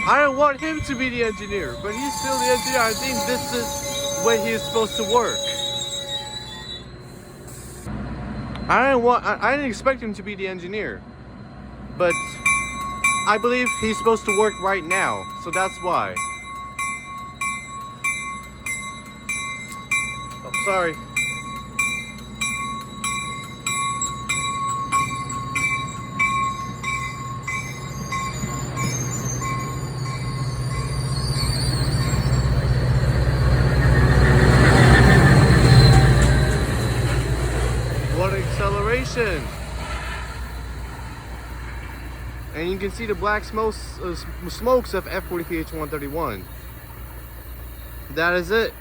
I don't want him to be the engineer, but he's still the engineer. I think this is the way he is supposed to work. I didn't expect him to be the engineer, but I believe he's supposed to work right now, so that's why. Oh, sorry. What acceleration! And you can see the black smokes of F40PH131. That is it.